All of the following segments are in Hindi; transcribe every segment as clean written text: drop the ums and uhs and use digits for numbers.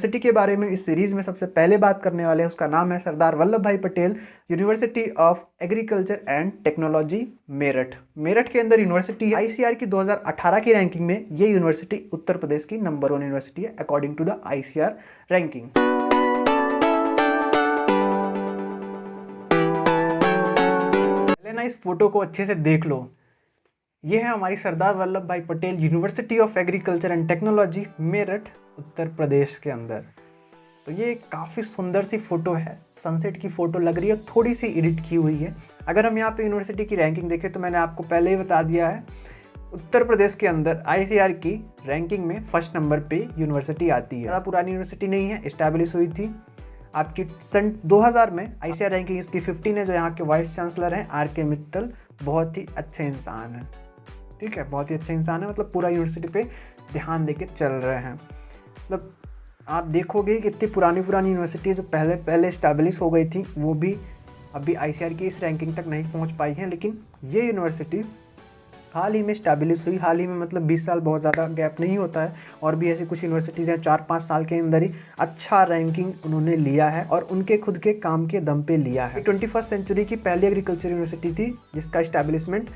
यूनिवर्सिटी के बारे में इस सीरीज में सबसे पहले बात करने वाले हैं, उसका नाम है सरदार Vallabh Bhai Patel University of Agriculture and Technology Meerut. Meerut के अंदर यूनिवर्सिटी है। आईसीआर की 2018 की रैंकिंग में ये यूनिवर्सिटी उत्तर प्रदेश की नंबर 1 यूनिवर्सिटी है according to the ICR ranking. पहले ना इस फोटो को अच्छे से देख लो, ये है हमारी Sardar Vallabh Bhai Patel University of Agriculture and Technology Meerut Uttar Pradesh के अंदर। तो ये काफ़ी सुंदर सी फ़ोटो है, सनसेट की फ़ोटो लग रही है, थोड़ी सी एडिट की हुई है। अगर हम यहाँ पे यूनिवर्सिटी की रैंकिंग देखें तो मैंने आपको पहले ही बता दिया है, उत्तर प्रदेश के अंदर आईसीआर की रैंकिंग में फर्स्ट नंबर पे यूनिवर्सिटी आती है। ज़्यादा पुरानी यूनिवर्सिटी नहीं है, इस्टेब्लिश हुई थी आपकी सन 2000 में। आईसीआर रैंकिंग इसकी 15 है। जो यहाँ के वाइस चांसलर हैं आर के मित्तल, बहुत ही अच्छे इंसान हैं, ठीक है, बहुत ही अच्छे इंसान है। मतलब पूरा यूनिवर्सिटी पे ध्यान देके चल रहे हैं। मतलब आप देखोगे कि इतनी पुरानी यूनिवर्सिटी जो पहले इस्टेब्लिश हो गई थी वो भी अभी आईसीआर की इस रैंकिंग तक नहीं पहुंच पाई हैं। लेकिन ये यूनिवर्सिटी हाल ही में इस्टेब्लिश हुई, हाल ही में, मतलब 20 साल बहुत ज़्यादा गैप नहीं होता है। और भी ऐसी कुछ यूनिवर्सिटीज़ हैं 4-5 साल के अंदर ही अच्छा रैंकिंग उन्होंने लिया है और उनके खुद के काम के दम पे लिया है। 21वीं सेंचुरी की पहली एग्रीकल्चर यूनिवर्सिटी थी जिसका इस्टेब्लिशमेंट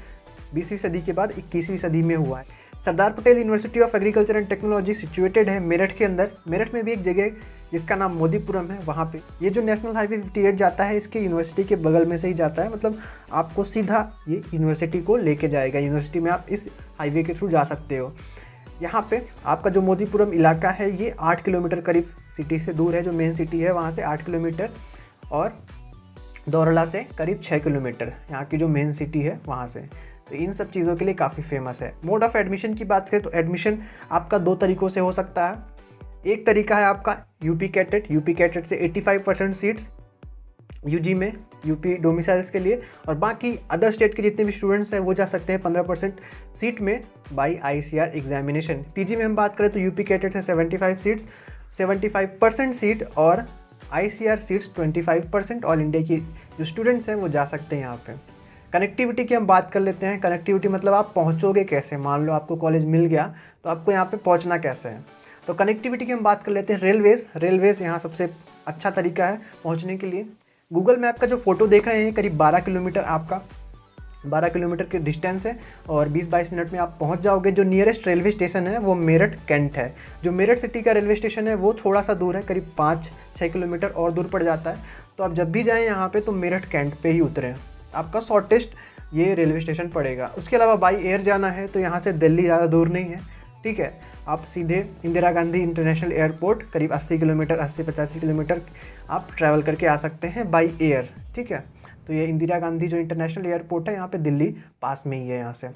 20वीं सदी के बाद 21वीं सदी में हुआ है। Sardar Patel University of Agriculture and Technology situated है मेरठ के अंदर। मेरठ में भी एक जगह जिसका नाम मोदीपुरम है, वहाँ पे ये जो नेशनल हाईवे 58 जाता है इसके यूनिवर्सिटी के बगल में से ही जाता है। मतलब आपको सीधा ये यूनिवर्सिटी को लेके जाएगा। यूनिवर्सिटी में आप इस हाईवे के थ्रू जा सकते हो। यहाँ पे आपका जो मोदीपुरम इलाका है ये 8 किलोमीटर करीब सिटी से दूर है। जो मेन सिटी है वहाँ से 8 किलोमीटर और दौरला से करीब 6 किलोमीटर यहाँ की जो मेन सिटी है वहाँ से। तो इन सब चीज़ों के लिए काफ़ी फेमस है। मोड ऑफ एडमिशन की बात करें तो एडमिशन आपका 2 तरीक़ों से हो सकता है। एक तरीका है आपका यूपी कैटेट से 85% सीट्स यूजी में यूपी डोमिसाइल्स के लिए, और बाकी अदर स्टेट के जितने भी स्टूडेंट्स हैं वो जा सकते हैं 15% सीट में बाई आईसीआर एग्जामिनेशन। पीजी में हम बात करें तो यूपी कैटेट से 75 सीट्स 75% सीट और आईसीआर सीट्स 25%। ऑल इंडिया की जो स्टूडेंट्स हैं वो जा सकते हैं यहाँ पे। कनेक्टिविटी की हम बात कर लेते हैं। कनेक्टिविटी मतलब आप पहुँचोगे कैसे, मान लो आपको कॉलेज मिल गया तो आपको यहाँ पे पहुँचना कैसे है। तो कनेक्टिविटी की हम बात कर लेते हैं। रेलवेज़ यहाँ सबसे अच्छा तरीका है पहुँचने के लिए। गूगल मैप का जो फोटो देख रहे हैं करीब 12 किलोमीटर आपका 12 किलोमीटर के डिस्टेंस है और 20-22 मिनट में आप पहुंच जाओगे। जो नियरेस्ट रेलवे स्टेशन है वो मेरठ कैंट है। जो मेरठ सिटी का रेलवे स्टेशन है वो थोड़ा सा दूर है, करीब 5-6 किलोमीटर और दूर पड़ जाता है। तो आप जब भी जाएँ यहाँ पे तो मेरठ कैंट पे ही उतरें, आपका शॉर्टेस्ट ये रेलवे स्टेशन पड़ेगा। उसके अलावा बाई एयर जाना है तो यहाँ से दिल्ली ज़्यादा दूर नहीं है, ठीक है। आप सीधे इंदिरा गांधी इंटरनेशनल एयरपोर्ट करीब 80-85 किलोमीटर आप ट्रैवल करके आ सकते हैं बाई एयर, ठीक है। तो ये इंदिरा गांधी जो इंटरनेशनल एयरपोर्ट है यहाँ पे दिल्ली पास में ही है। यहाँ से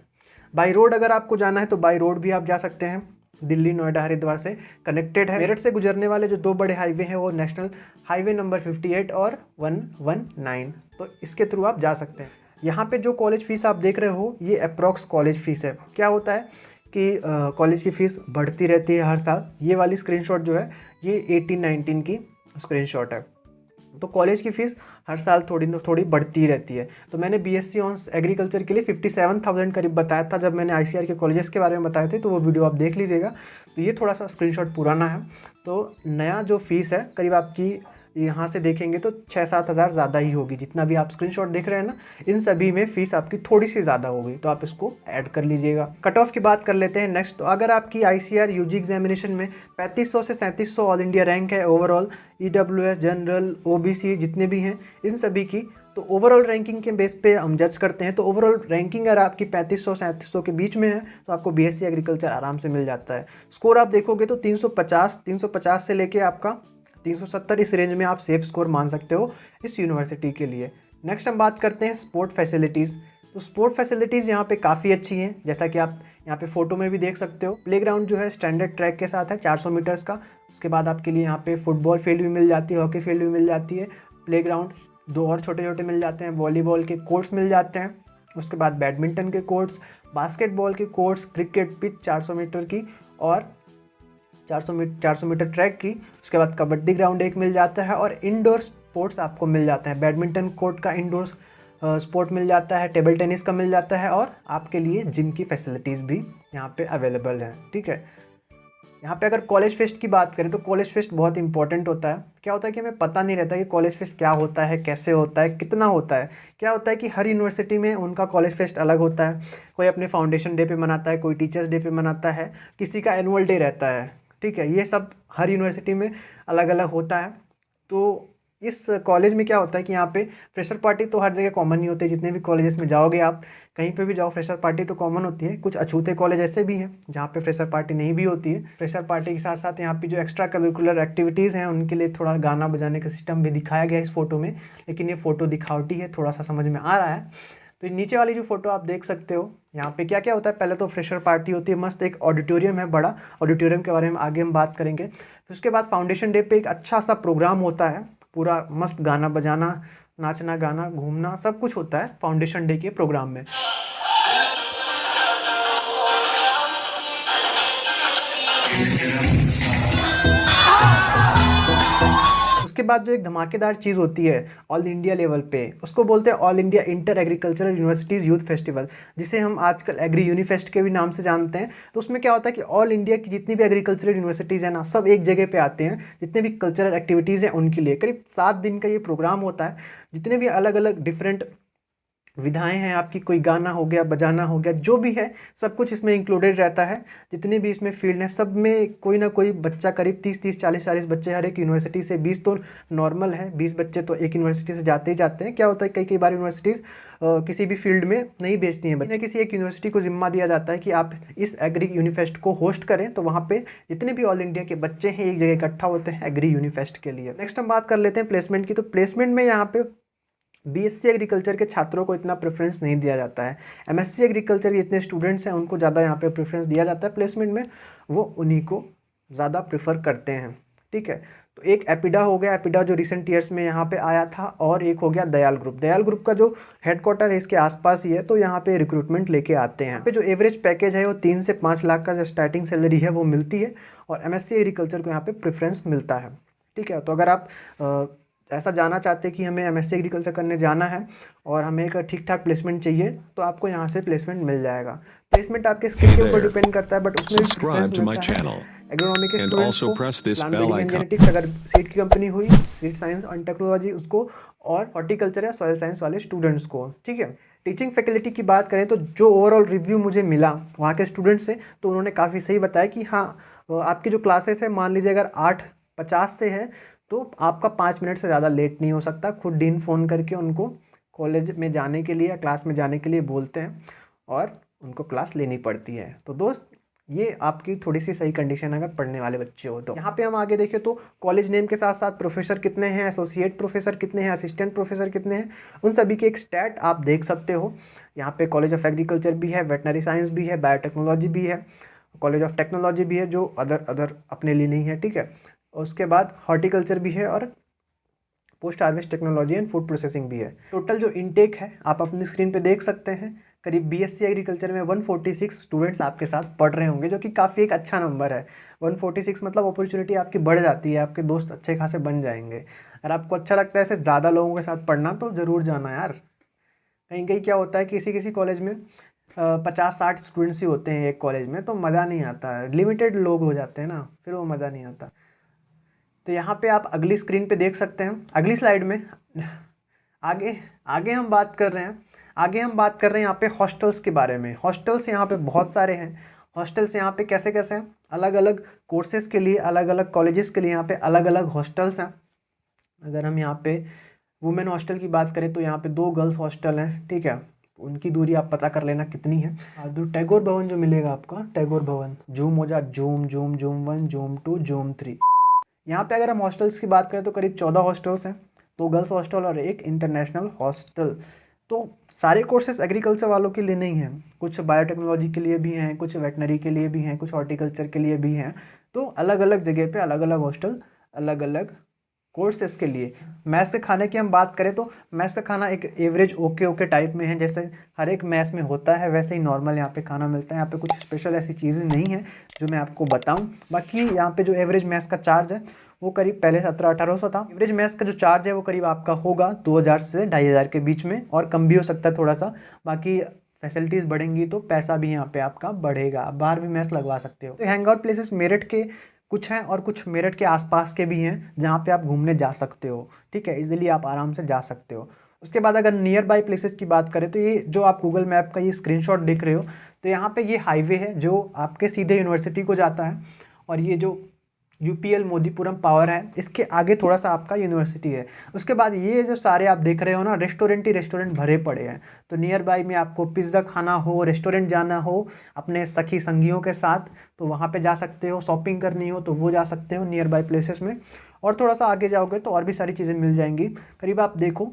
बाई रोड अगर आपको जाना है तो बाई रोड भी आप जा सकते हैं। दिल्ली नोएडा हरिद्वार से कनेक्टेड है। मेरठ से गुजरने वाले जो 2 बड़े हाईवे हैं वो नेशनल हाईवे नंबर 58 और 119, तो इसके थ्रू आप जा सकते हैं। यहाँ पे जो कॉलेज फ़ीस आप देख रहे हो ये अप्रॉक्स कॉलेज फ़ीस है। क्या होता है कि कॉलेज की फ़ीस बढ़ती रहती है हर साल। ये वाली स्क्रीनशॉट जो है ये 18-19 की स्क्रीनशॉट है। तो कॉलेज की फ़ीस हर साल थोड़ी बढ़ती रहती है। तो मैंने बीएससी ऑनर्स एग्रीकल्चर के लिए 57,000 करीब बताया था जब मैंने आईसीआर के कॉलेजेस के बारे में बताए थे, तो वो वीडियो आप देख लीजिएगा। तो ये थोड़ा सा स्क्रीनशॉट पुराना है। तो नया जो फ़ीस है करीब आपकी यहाँ से देखेंगे तो 6-7 हज़ार ज़्यादा ही होगी। जितना भी आप स्क्रीनशॉट देख रहे हैं ना, इन सभी में फ़ीस आपकी थोड़ी सी ज़्यादा होगी, तो आप इसको ऐड कर लीजिएगा। कट ऑफ की बात कर लेते हैं नेक्स्ट। तो अगर आपकी आईसीआर यूजी एग्जामिनेशन में 3500 से 3700 ऑल इंडिया रैंक है ओवरऑल, ईडब्ल्यूएस जनरल ओबीसी जितने भी हैं इन सभी की, तो ओवरऑल रैंकिंग के बेस पे हम जज करते हैं। तो ओवरऑल रैंकिंग अगर आपकी 3500-3700 के बीच में है तो आपको बीएससी एग्रीकल्चर आराम से मिल जाता है। स्कोर आप देखोगे तो 350 से लेके आपका 370 इस रेंज में आप सेफ स्कोर मान सकते हो इस यूनिवर्सिटी के लिए। नेक्स्ट हम बात करते हैं स्पोर्ट फैसिलिटीज़। तो स्पोर्ट फैसिलिटीज़ यहाँ पे काफ़ी अच्छी हैं, जैसा कि आप यहाँ पे फ़ोटो में भी देख सकते हो। प्लेग्राउंड जो है स्टैंडर्ड ट्रैक के साथ है 400 मीटर्स का। उसके बाद आपके लिए यहाँ पे फुटबॉल फील्ड भी मिल जाती है, हॉकी फील्ड भी मिल जाती है। प्लेग्राउंड 2 और छोटे मिल जाते हैं, वॉलीबॉल के कोर्ट्स मिल जाते हैं। उसके बाद बैडमिंटन के कोर्ट्स, बास्केटबॉल के कोर्ट्स, क्रिकेट पिच 400 मीटर की और 400 मीटर ट्रैक की। उसके बाद कबड्डी ग्राउंड एक मिल जाता है और इंडोर स्पोर्ट्स आपको मिल जाता है। बैडमिंटन कोर्ट का इंडोर स्पोर्ट मिल जाता है, टेबल टेनिस का मिल जाता है और आपके लिए जिम की फैसिलिटीज़ भी यहाँ पे अवेलेबल है, ठीक है। यहाँ पे अगर कॉलेज फेस्ट की बात करें तो कॉलेज फेस्ट बहुत इंपॉर्टेंट होता है। क्या होता है कि हमें पता नहीं रहता कि कॉलेज फेस्ट क्या होता है, कैसे होता है, कितना होता है। क्या होता है कि हर यूनिवर्सिटी में उनका कॉलेज फेस्ट अलग होता है। कोई अपने फाउंडेशन डे पे मनाता है, कोई टीचर्स डे पे मनाता है, किसी का एनुअल डे रहता है। ठीक है, ये सब हर यूनिवर्सिटी में अलग अलग होता है। तो इस कॉलेज में क्या होता है कि यहाँ पे फ्रेशर पार्टी तो हर जगह कॉमन नहीं होती है। जितने भी कॉलेजेस में जाओगे आप, कहीं पे भी जाओ, फ्रेशर पार्टी तो कॉमन होती है। कुछ अछूते कॉलेज ऐसे भी हैं जहाँ पे फ्रेशर पार्टी नहीं भी होती है। फ्रेशर पार्टी के साथ साथ यहाँ पे जो एक्स्ट्रा करिकुलर एक्टिविटीज़ हैं उनके लिए थोड़ा गाना बजाने का सिस्टम भी दिखाया गया है इस फोटो में, लेकिन ये फ़ोटो दिखावटी है, थोड़ा सा समझ में आ रहा है। तो नीचे वाली जो फोटो आप देख सकते हो, यहाँ पे क्या क्या होता है। पहले तो फ्रेशर पार्टी होती है, मस्त एक ऑडिटोरियम है, बड़ा ऑडिटोरियम के बारे में आगे हम बात करेंगे। फिर उसके बाद फाउंडेशन डे पे एक अच्छा सा प्रोग्राम होता है, पूरा मस्त गाना बजाना, नाचना गाना घूमना सब कुछ होता है फाउंडेशन डे के प्रोग्राम में। उसके बाद जो एक धमाकेदार चीज़ होती है ऑल इंडिया लेवल पे, उसको बोलते हैं all India inter agricultural universities youth festival, जिसे हम आजकल एग्री यूनिफेस्ट के भी नाम से जानते हैं। तो उसमें क्या होता है कि ऑल इंडिया की जितनी भी एग्रीकल्चरल यूनिवर्सिटीज़ हैं ना, सब एक जगह पे आते हैं। जितने भी कल्चरल एक्टिविटीज़ हैं उनके लिए करीब 7 दिन का ये प्रोग्राम होता है। जितने भी अलग अलग डिफरेंट विधाएं हैं आपकी, कोई गाना हो गया, बजाना हो गया, जो भी है सब कुछ इसमें इंक्लूडेड रहता है। जितने भी इसमें फील्ड हैं सब में कोई ना कोई बच्चा, करीब 30-30 40-40 बच्चे हर एक यूनिवर्सिटी से, 20 तो नॉर्मल है, 20 बच्चे तो एक यूनिवर्सिटी से जाते ही जाते हैं। क्या होता है कई बार यूनिवर्सिटीज़ किसी भी फील्ड में नहीं भेजती हैं बच्चे, किसी एक यूनिवर्सिटी को जिम्मा दिया जाता है कि आप इस एग्री यूनिफेस्ट को होस्ट करें। तो वहाँ पे जितने भी ऑल इंडिया के बच्चे हैं एक जगह इकट्ठा होते हैं एग्री यूनिफेस्ट के लिए। नेक्स्ट हम बात कर लेते हैं प्लेसमेंट की। तो प्लेसमेंट में यहाँ पे बीएससी एग्रीकल्चर के छात्रों को इतना प्रेफरेंस नहीं दिया जाता है। एमएससी एग्रीकल्चर के जितने स्टूडेंट्स हैं उनको ज़्यादा यहाँ पे प्रेफरेंस दिया जाता है प्लेसमेंट में, वो उन्हीं को ज़्यादा प्रेफर करते हैं। ठीक है, तो एक एपिडा हो गया, एपिडा जो रिसेंट ईयर्स में यहाँ पे आया था, और एक हो गया दयाल ग्रुप। दयाल ग्रुप का जो हेडक्वार्टर है इसके आसपास ही है, तो यहाँ पे रिक्रूटमेंट लेके आते हैं। यहाँ पे जो एवरेज पैकेज है वो 3 से 5 लाख का जो स्टार्टिंग सैलरी है वो मिलती है, और एमएससी एग्रीकल्चर को यहाँ पे प्रेफरेंस मिलता है। ठीक है, तो अगर आप ऐसा जाना चाहते कि हमें एमएससी एग्रीकल्चर करने जाना है और हमें एक ठीक ठाक प्लेसमेंट चाहिए, तो आपको यहाँ से प्लेसमेंट मिल जाएगा। प्लेसमेंट आपके स्किल के ऊपर डिपेंड करता है, बट उसमें भी प्रेफरेंस मिलता है एग्रोनॉमी के स्टूडेंट्स को, प्लांट ब्रीडिंग एंड जेनेटिक्स अगर सीड की कंपनी हुई, सीड साइंस एंड टेक्नोलॉजी उसको, और हॉर्टिकल्चर या सॉइल साइंस वाले स्टूडेंट्स को। ठीक है, टीचिंग फैकल्टी की बात करें तो जो ओवरऑल रिव्यू मुझे मिला वहाँ के स्टूडेंट्स से, तो उन्होंने काफ़ी सही बताया कि हाँ, आपकी जो क्लासेस है, मान लीजिए अगर 8:50 से है तो आपका 5 मिनट से ज़्यादा लेट नहीं हो सकता। खुद डीन फ़ोन करके उनको कॉलेज में जाने के लिए या क्लास में जाने के लिए बोलते हैं और उनको क्लास लेनी पड़ती है। तो दोस्त, ये आपकी थोड़ी सी सही कंडीशन अगर पढ़ने वाले बच्चे हो तो। यहाँ पे हम आगे देखें तो कॉलेज नेम के साथ साथ प्रोफेसर कितने हैं, एसोसिएट प्रोफेसर कितने हैं, असिस्टेंट प्रोफेसर कितने हैं, उन सभी के एक स्टैट आप देख सकते हो। यहाँ पे कॉलेज ऑफ एग्रीकल्चर भी है, वेटनरी साइंस भी है, बायोटेक्नोलॉजी भी है, कॉलेज ऑफ टेक्नोलॉजी भी है, जो अदर अपने लिए नहीं है। ठीक है, उसके बाद हॉर्टिकल्चर भी है, और post harvest technology and food processing भी है। टोटल जो इनटेक है आप अपनी स्क्रीन पे देख सकते हैं। करीब बीएससी एग्रीकल्चर में 146 स्टूडेंट्स आपके साथ पढ़ रहे होंगे, जो कि काफ़ी एक अच्छा नंबर है। 146 मतलब अपॉर्चुनिटी आपकी बढ़ जाती है, आपके दोस्त अच्छे खासे बन जाएंगे। अगर आपको अच्छा लगता है ऐसे ज़्यादा लोगों के साथ पढ़ना तो ज़रूर जाना यार। कहीं कहीं क्या होता है, किसी कॉलेज में 50-60 स्टूडेंट्स ही होते हैं एक कॉलेज में, तो मज़ा नहीं आता। लिमिटेड लोग हो जाते हैं ना, फिर वो मज़ा नहीं आता। तो यहाँ पे आप अगली स्क्रीन पे देख सकते हैं, अगली स्लाइड में आगे हम बात कर रहे हैं यहाँ पे हॉस्टल्स के बारे में। हॉस्टल्स यहाँ पे बहुत सारे हैं। हॉस्टल्स यहाँ पे कैसे कैसे हैं, अलग अलग कोर्सेज के लिए, अलग अलग कॉलेजेस के लिए यहाँ पे अलग अलग हॉस्टल्स हैं। अगर हम यहाँ पे वुमेन हॉस्टल की बात करें तो यहाँ पे 2 गर्ल्स हॉस्टल हैं। ठीक है, उनकी दूरी आप पता कर लेना कितनी है। जो टैगोर भवन जो मिलेगा आपका, टैगोर भवन, जूम हो जा, जूम 1, जूम 2, जूम 3। यहाँ पे अगर हम हॉस्टल्स की बात करें तो करीब 14 हॉस्टल्स हैं, 2 गर्ल्स हॉस्टल और 1 इंटरनेशनल हॉस्टल। तो सारे कोर्सेज एग्रीकल्चर वालों के लिए नहीं हैं, कुछ बायोटेक्नोलॉजी के लिए भी हैं, कुछ वेटनरी के लिए भी हैं, कुछ हॉर्टिकल्चर के लिए भी हैं। तो अलग अलग जगह पे अलग अलग हॉस्टल, अलग अलग कोर्सेज के लिए। मैस के खाने की हम बात करें तो मैस का खाना एक एवरेज ओके टाइप में है, जैसे हर एक मैस में होता है वैसे ही नॉर्मल यहाँ पे खाना मिलता है। यहाँ पे कुछ स्पेशल ऐसी चीज़ें नहीं हैं जो मैं आपको बताऊं। बाकी यहाँ पे जो एवरेज मैस का चार्ज है वो करीब पहले 1700-1800 था। एवरेज मैस का जो चार्ज है वो करीब आपका होगा 2000 से 2500 के बीच में, और कम भी हो सकता है थोड़ा सा। बाकी फैसिलिटीज़ बढ़ेंगी तो पैसा भी यहाँ पे आपका बढ़ेगा, आप बाहर भी मेस लगवा सकते हो। तो हैंग आउट प्लेसेस मेरठ के कुछ हैं और कुछ मेरठ के आसपास के भी हैं जहाँ पे आप घूमने जा सकते हो, ठीक है, इजीली आप आराम से जा सकते हो। उसके बाद अगर नियर बाय प्लेसेस की बात करें तो ये जो आप गूगल मैप का ये स्क्रीनशॉट देख रहे हो, तो यहाँ पे ये हाईवे है जो आपके सीधे यूनिवर्सिटी को जाता है, और ये जो यूपीएल मोदीपुरम पावर है इसके आगे थोड़ा सा आपका यूनिवर्सिटी है। उसके बाद ये जो सारे आप देख रहे हो ना, रेस्टोरेंट ही रेस्टोरेंट भरे पड़े हैं। तो नियर बाय में आपको पिज़्ज़ा खाना हो, रेस्टोरेंट जाना हो अपने सखी संगियों के साथ, तो वहाँ पे जा सकते हो। शॉपिंग करनी हो तो वो जा सकते हो नियर बाय प्लेसेस में। और थोड़ा सा आगे जाओगे तो और भी सारी चीज़ें मिल जाएंगी। करीब आप देखो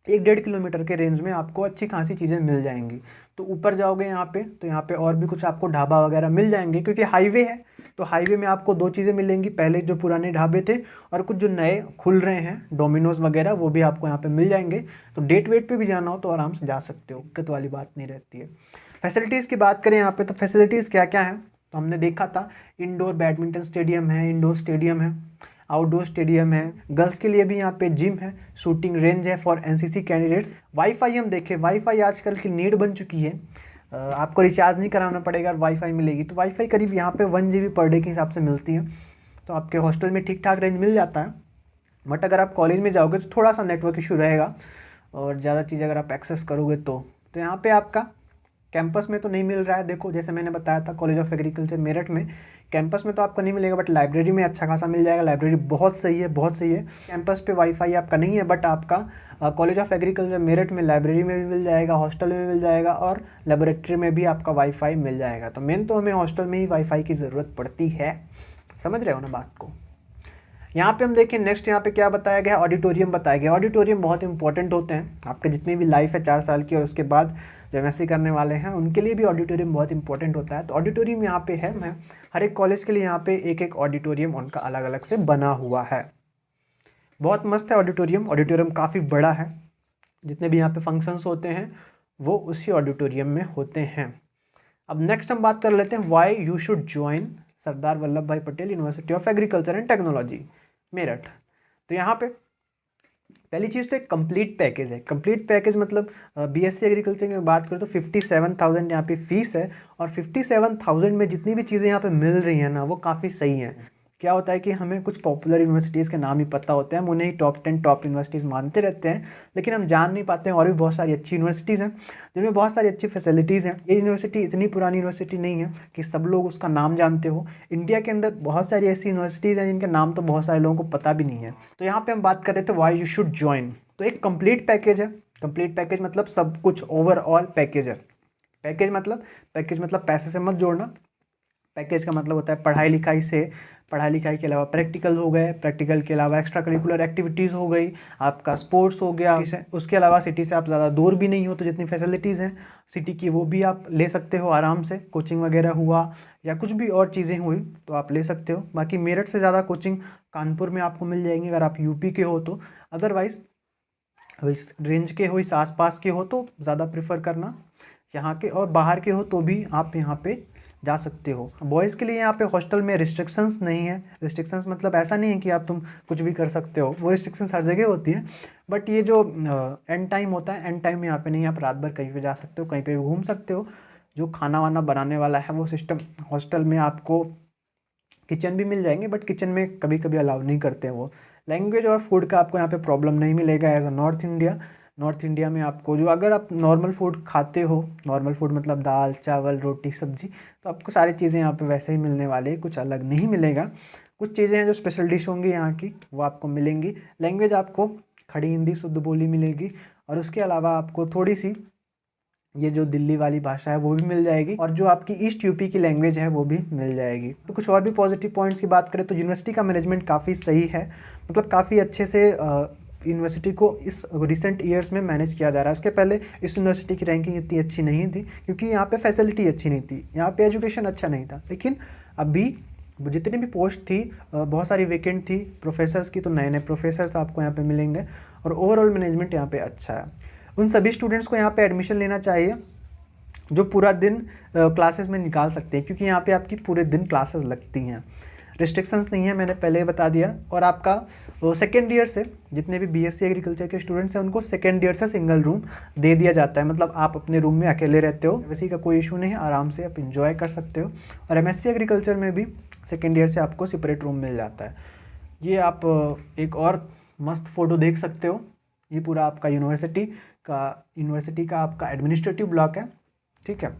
1-1.5 किलोमीटर के रेंज में आपको अच्छी खासी चीज़ें मिल जाएंगी। तो ऊपर जाओगे यहाँ पे तो यहाँ पे और भी कुछ आपको ढाबा वगैरह मिल जाएंगे, क्योंकि हाईवे है तो हाईवे में आपको 2 चीज़ें मिलेंगी, पहले जो पुराने ढाबे थे और कुछ जो नए खुल रहे हैं डोमिनोज वगैरह, वो भी आपको यहाँ पे मिल जाएंगे। तो डेट वेट पे भी जाना हो तो आराम से जा सकते हो, दिक्कत वाली बात नहीं रहती है। फैसिलिटीज़ की बात करें यहाँ पे तो फैसिलिटीज़ क्या क्या है, तो हमने देखा था इंडोर बैडमिंटन स्टेडियम है, इंडोर स्टेडियम है, आउटडोर स्टेडियम है, गर्ल्स के लिए भी यहाँ पे जिम है, शूटिंग रेंज है फॉर एनसीसी कैंडिडेट्स। वाईफाई हम देखें, वाईफाई आजकल की नीड बन चुकी है, आपको रिचार्ज नहीं कराना पड़ेगा और वाईफाई मिलेगी। तो वाईफाई करीब यहाँ पे 1 GB पर डे के हिसाब से मिलती है, तो आपके हॉस्टल में ठीक ठाक रेंज मिल जाता है। बट अगर आप कॉलेज में जाओगे तो थोड़ा सा नेटवर्क इशू रहेगा और ज़्यादा चीज़ अगर आप एक्सेस करोगे तो यहाँ पे आपका कैंपस में तो नहीं मिल रहा है। देखो जैसे मैंने बताया था कॉलेज ऑफ एग्रीकल्चर मेरठ में, कैंपस में तो आपको नहीं मिलेगा, बट लाइब्रेरी में अच्छा खासा मिल जाएगा। लाइब्रेरी बहुत सही है, बहुत सही है। कैंपस पे वाईफाई आपका नहीं है, बट आपका कॉलेज ऑफ एग्रीकल्चर मेरठ में लाइब्रेरी में भी मिल जाएगा, हॉस्टल में मिल जाएगा और लेबोरेटरी में भी आपका वाईफाई मिल जाएगा। तो मेन तो हमें हॉस्टल में ही वाईफाई की ज़रूरत पड़ती है, समझ रहे हो ना बात को। यहाँ पे हम देखें नेक्स्ट, यहाँ पे क्या बताया गया, ऑडिटोरियम बताया गया। ऑडिटोरियम बहुत इंपॉर्टेंट होते हैं, आपके जितनी भी लाइफ है 4 साल की और उसके बाद जो एमएससी करने वाले हैं उनके लिए भी ऑडिटोरियम बहुत इंपॉर्टेंट होता है। तो ऑडिटोरियम यहाँ पे है, मैं हर एक कॉलेज के लिए यहाँ पे एक एक ऑडिटोरियम उनका अलग अलग से बना हुआ है। बहुत मस्त है ऑडिटोरियम, ऑडिटोरियम काफ़ी बड़ा है, जितने भी यहाँ पे फंक्शंस होते हैं वो उसी ऑडिटोरियम में होते हैं। अब नेक्स्ट हम बात कर लेते हैं why you should join Sardar Vallabh Bhai Patel University of Agriculture and Technology Meerut. तो यहाँ पे पहली चीज़ तो एक कंप्लीट पैकेज है। कंप्लीट पैकेज मतलब बीएससी एग्रीकल्चर की बात करें तो 57,000 यहाँ पे फीस है, और 57,000 में जितनी भी चीज़ें यहाँ पे मिल रही हैं ना वो काफ़ी सही हैं। क्या होता है कि हमें कुछ पॉपुलर यूनिवर्सिटीज़ के नाम ही पता होते हैं, हम उन्हें ही टॉप 10 टॉप यूनिवर्सिटीज़ मानते रहते हैं, लेकिन हम जान नहीं पाते हैं और भी बहुत सारी अच्छी यूनिवर्सिटीज़ हैं जिनमें बहुत सारी अच्छी फैसिलिटीज़ हैं। ये यूनिवर्सिटी इतनी पुरानी यूनिवर्सिटी नहीं है कि सब लोग उसका नाम जानते हो। इंडिया के अंदर बहुत सारी ऐसी यूनिवर्सिटीज़ हैं जिनके नाम तो बहुत सारे लोगों को पता भी नहीं है। तो यहाँ पर हम बात कर रहे थे वाई यू शुड ज्वाइन, तो एक कंप्लीट पैकेज है। कंप्लीट पैकेज मतलब सब कुछ, ओवरऑल पैकेज है। पैकेज मतलब पैसे से मत जोड़ना। पैकेज का मतलब होता है पढ़ाई लिखाई के अलावा प्रैक्टिकल हो गए, प्रैक्टिकल के अलावा एक्स्ट्रा करिकुलर एक्टिविटीज़ हो गई, आपका स्पोर्ट्स हो गया। उसके अलावा सिटी से आप ज़्यादा दूर भी नहीं हो तो जितनी फैसिलिटीज़ हैं सिटी की वो भी आप ले सकते हो आराम से। कोचिंग वगैरह हुआ या कुछ भी और चीज़ें हुई तो आप ले सकते हो। बाकी मेरठ से ज़्यादा कोचिंग कानपुर में आपको मिल जाएंगी अगर आप यूपी के हो तो। अदरवाइज़ इस रेंज के हो, इस आसपास के हो तो ज़्यादा प्रेफर करना यहाँ के, और बाहर के हो तो भी आप यहाँ पे जा सकते हो। बॉयज़ के लिए यहाँ पे हॉस्टल में रिस्ट्रिक्शंस नहीं है। रिस्ट्रिक्शंस मतलब ऐसा नहीं है कि आप तुम कुछ भी कर सकते हो, वो रिस्ट्रिक्शंस हर जगह होती है, बट ये जो एंड टाइम होता है, एंड टाइम में यहाँ पे नहीं, आप रात भर कहीं पे जा सकते हो, कहीं पे भी घूम सकते हो। जो खाना वाना बनाने वाला है वो सिस्टम हॉस्टल में आपको किचन भी मिल जाएंगे, बट किचन में कभी कभी अलाउ नहीं करते हैं वो। लैंग्वेज और फूड का आपको यहाँ पे प्रॉब्लम नहीं मिलेगा एज अ नॉर्थ इंडिया में आपको जो, अगर आप नॉर्मल फूड खाते हो, नॉर्मल फूड मतलब दाल चावल रोटी सब्जी, तो आपको सारी चीज़ें यहाँ पे वैसे ही मिलने वाले, कुछ अलग नहीं मिलेगा। कुछ चीज़ें हैं जो स्पेशल डिश होंगी यहाँ की वो आपको मिलेंगी। लैंग्वेज आपको खड़ी हिंदी शुद्ध बोली मिलेगी, और उसके अलावा आपको थोड़ी सी ये जो दिल्ली वाली भाषा है वो भी मिल जाएगी, और जो आपकी ईस्ट यूपी की लैंग्वेज है वो भी मिल जाएगी। तो कुछ और भी पॉजिटिव पॉइंट्स की बात करें तो यूनिवर्सिटी का मैनेजमेंट काफ़ी सही है, मतलब काफ़ी अच्छे से यूनिवर्सिटी को इस रिसेंट ईयर्स में मैनेज किया जा रहा है। उसके पहले इस यूनिवर्सिटी की रैंकिंग इतनी अच्छी नहीं थी क्योंकि यहाँ पे फैसिलिटी अच्छी नहीं थी, यहाँ पे एजुकेशन अच्छा नहीं था। लेकिन अभी जितनी भी पोस्ट थी बहुत सारी वैकेंट थी प्रोफेसर्स की, तो नए नए प्रोफेसर्स आपको यहाँ पे मिलेंगे, और ओवरऑल मैनेजमेंट यहाँ पे अच्छा है। उन सभी स्टूडेंट्स को यहाँ पे एडमिशन लेना चाहिए जो पूरा दिन क्लासेस में निकाल सकते हैं, क्योंकि यहाँ पे आपकी पूरे दिन क्लासेस लगती हैं। रिस्ट्रिक्शंस नहीं है, मैंने पहले ही बता दिया। और आपका वो सेकेंड ईयर से जितने भी बीएससी एग्रीकल्चर के स्टूडेंट्स हैं उनको सेकेंड ईयर से सिंगल रूम दे दिया जाता है, मतलब आप अपने रूम में अकेले रहते हो, वैसे का कोई इशू नहीं है, आराम से आप इंजॉय कर सकते हो। और एमएससी एग्रीकल्चर में भी सेकेंड ईयर से आपको सेपरेट रूम मिल जाता है। ये आप एक और मस्त फ़ोटो देख सकते हो, ये पूरा आपका यूनिवर्सिटी का आपका एडमिनिस्ट्रेटिव ब्लॉक है, ठीक है।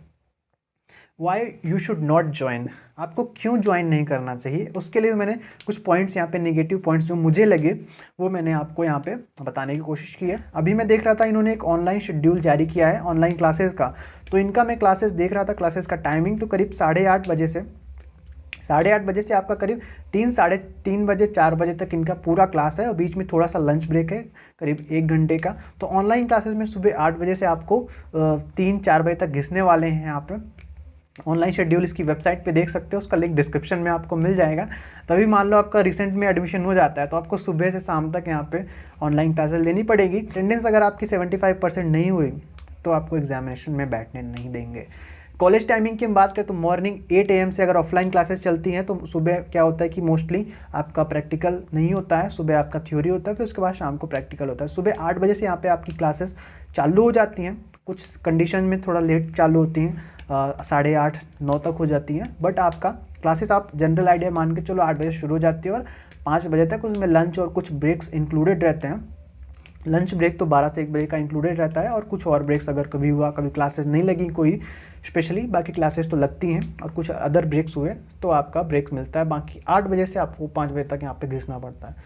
Why you should not join, आपको क्यों ज्वाइन नहीं करना चाहिए, उसके लिए मैंने कुछ पॉइंट्स यहाँ पे नेगेटिव पॉइंट्स जो मुझे लगे वो मैंने आपको यहाँ पे बताने की कोशिश की है। अभी मैं देख रहा था इन्होंने एक ऑनलाइन शेड्यूल जारी किया है ऑनलाइन क्लासेस का, तो इनका मैं क्लासेस देख रहा था, क्लासेस का टाइमिंग तो करीब 8:30 बजे से आपका करीब 3-3:30 बजे 4 बजे तक इनका पूरा क्लास है, और बीच में थोड़ा सा लंच ब्रेक है करीब 1 घंटे का। तो ऑनलाइन क्लासेस में सुबह 8 बजे से आपको 3-4 बजे तक घिसने वाले हैं। यहाँ पे ऑनलाइन शेड्यूल इसकी वेबसाइट पे देख सकते हो, उसका लिंक डिस्क्रिप्शन में आपको मिल जाएगा। तभी मान लो आपका रिसेंट में एडमिशन हो जाता है तो आपको सुबह से शाम तक यहाँ पे ऑनलाइन क्लासेस लेनी पड़ेगी। अटेंडेंस अगर आपकी 75% नहीं हुई तो आपको एग्जामिनेशन में बैठने नहीं देंगे। कॉलेज टाइमिंग की हम बात करें तो मॉर्निंग 8 AM से अगर ऑफलाइन क्लासेस चलती हैं तो सुबह क्या होता है कि मोस्टली आपका प्रैक्टिकल नहीं होता है, सुबह आपका थ्योरी होता है, फिर उसके बाद शाम को प्रैक्टिकल होता है। सुबह 8 बजे से यहाँ पे आपकी क्लासेस चालू हो जाती हैं, कुछ कंडीशन में थोड़ा लेट चालू होती हैं, 8:30-9 तक हो जाती हैं, बट आपका क्लासेस आप जनरल आइडिया मान के चलो 8 बजे शुरू हो जाती है और 5 बजे तक उसमें लंच और कुछ ब्रेक्स इंक्लूडेड रहते हैं। लंच ब्रेक तो 12 से 1 बजे का इंक्लूडेड रहता है, और कुछ और ब्रेक्स अगर कभी हुआ, कभी क्लासेस नहीं लगी कोई स्पेशली, बाकी क्लासेस तो लगती हैं, और कुछ अदर ब्रेक्स हुए तो आपका ब्रेक मिलता है। बाकी 8 बजे से आपको 5 बजे तक यहाँ पे घिसना पड़ता है।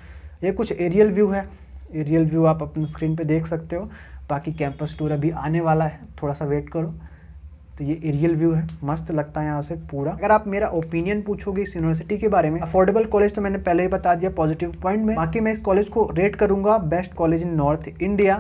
ये कुछ एरियल व्यू है, एरियल व्यू आप अपने स्क्रीन पे देख सकते हो। बाकी कैंपस टूर अभी आने वाला है, थोड़ा सा वेट करो। तो ये एरियल व्यू है, मस्त लगता है यहाँ से पूरा। अगर आप मेरा ओपिनियन पूछोगे इस यूनिवर्सिटी के बारे में, अफोर्डेबल कॉलेज तो मैंने पहले ही बता दिया पॉजिटिव पॉइंट में। बाकी मैं इस कॉलेज को रेट करूँगा best college in north India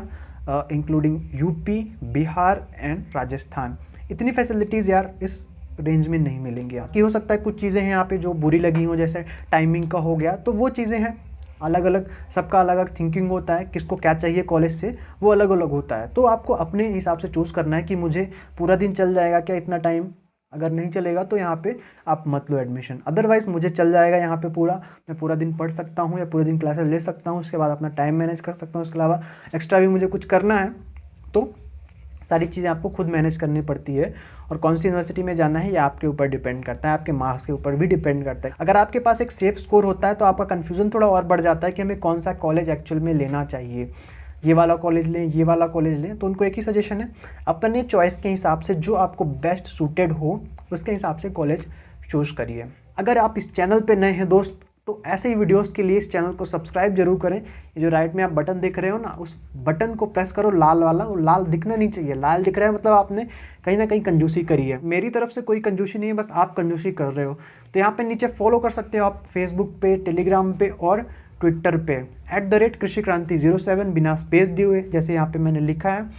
including UP, Bihar and Rajasthan. इतनी फैसिलिटीज़ यार इस रेंज में नहीं मिलेंगी। कि हो सकता है कुछ चीज़ें हैं यहाँ पे जो बुरी लगी हो, जैसे टाइमिंग का हो गया, तो वो चीज़ें हैं अलग अलग, सबका अलग अलग थिंकिंग होता है, किसको क्या चाहिए कॉलेज से वो अलग अलग होता है। तो आपको अपने हिसाब से चूज़ करना है कि मुझे पूरा दिन चल जाएगा क्या इतना टाइम, अगर नहीं चलेगा तो यहाँ पे आप मत लो एडमिशन। अदरवाइज़ मुझे चल जाएगा यहाँ पे पूरा, मैं पूरा दिन पढ़ सकता हूँ या पूरे दिन क्लासेस ले सकता हूँ, उसके बाद अपना टाइम मैनेज कर सकता हूँ, उसके अलावा एक्स्ट्रा भी मुझे कुछ करना है तो सारी चीज़ें आपको खुद मैनेज करनी पड़ती है। और कौन सी यूनिवर्सिटी में जाना है ये आपके ऊपर डिपेंड करता है, आपके मार्क्स के ऊपर भी डिपेंड करता है। अगर आपके पास एक सेफ स्कोर होता है तो आपका कन्फ्यूज़न थोड़ा और बढ़ जाता है कि हमें कौन सा कॉलेज एक्चुअल में लेना चाहिए, ये वाला कॉलेज लें, ये वाला कॉलेज लें। तो उनको एक ही सजेशन है, अपने चॉइस के हिसाब से जो आपको बेस्ट सूटेड हो उसके हिसाब से कॉलेज चूज़ करिए। अगर आप इस चैनल पर नए हैं दोस्त तो ऐसे ही वीडियोस के लिए इस चैनल को सब्सक्राइब जरूर करें। ये जो राइट में आप बटन देख रहे हो ना, उस बटन को प्रेस करो, लाल वाला, वो लाल दिखना नहीं चाहिए। लाल दिख रहा है मतलब आपने कहीं ना कहीं कंजूसी करी है। मेरी तरफ से कोई कंजूसी नहीं है, बस आप कंजूसी कर रहे हो। तो यहाँ पे नीचे फॉलो कर सकते हो आप फेसबुक पे, टेलीग्राम पे और ट्विटर पे @कृषिक्रांति07 बिना स्पेस दिए हुए, जैसे यहाँ पे मैंने लिखा है।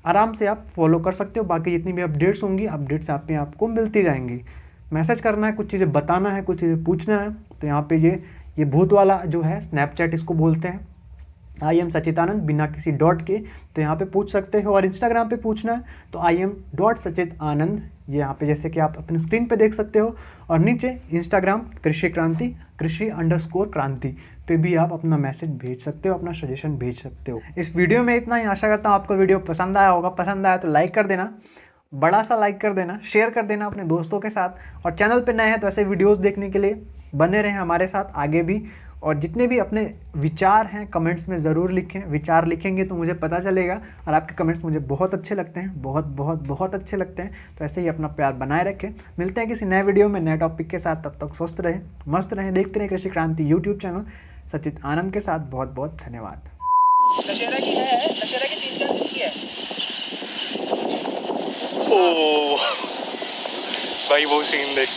आराम से आप फॉलो कर सकते हो। बाकी जितनी भी अपडेट्स होंगी, अपडेट्स आप पे आपको मिलती जाएंगी। मैसेज करना है, कुछ चीज़ें बताना है, कुछ चीज़ें पूछना है तो यहाँ पे ये भूत वाला जो है स्नैपचैट इसको बोलते हैं, IM सचितानंद बिना किसी डॉट के, तो यहाँ पे पूछ सकते हो। और इंस्टाग्राम पे पूछना है तो IM.सचितानंद, ये यहाँ पे जैसे कि आप अपनी स्क्रीन पे देख सकते हो। और नीचे इंस्टाग्राम कृषि क्रांति, कृषि_क्रांति पे भी आप अपना मैसेज भेज सकते हो, अपना सजेशन भेज सकते हो। इस वीडियो में इतना ही। आशा करता हूँ आपको वीडियो पसंद आया होगा। पसंद आया तो लाइक कर देना, बड़ा सा लाइक कर देना, शेयर कर देना अपने दोस्तों के साथ। और चैनल पे नए हैं तो ऐसे वीडियोस देखने के लिए बने रहें हमारे साथ आगे भी। और जितने भी अपने विचार हैं कमेंट्स में ज़रूर लिखें। विचार लिखेंगे तो मुझे पता चलेगा, और आपके कमेंट्स मुझे बहुत अच्छे लगते हैं, बहुत बहुत बहुत अच्छे लगते हैं। तो ऐसे ही अपना प्यार बनाए रखें। मिलते हैं किसी नए वीडियो में नए टॉपिक के साथ। तब तक स्वस्थ रहें, मस्त रहें, देखते रहें कृषि क्रांति यूट्यूब चैनल सचित आनंद के साथ। बहुत बहुत धन्यवाद। दशहरा की है, दशहरा की 3-4 दिन की है। ओ भाई वो सीन देख।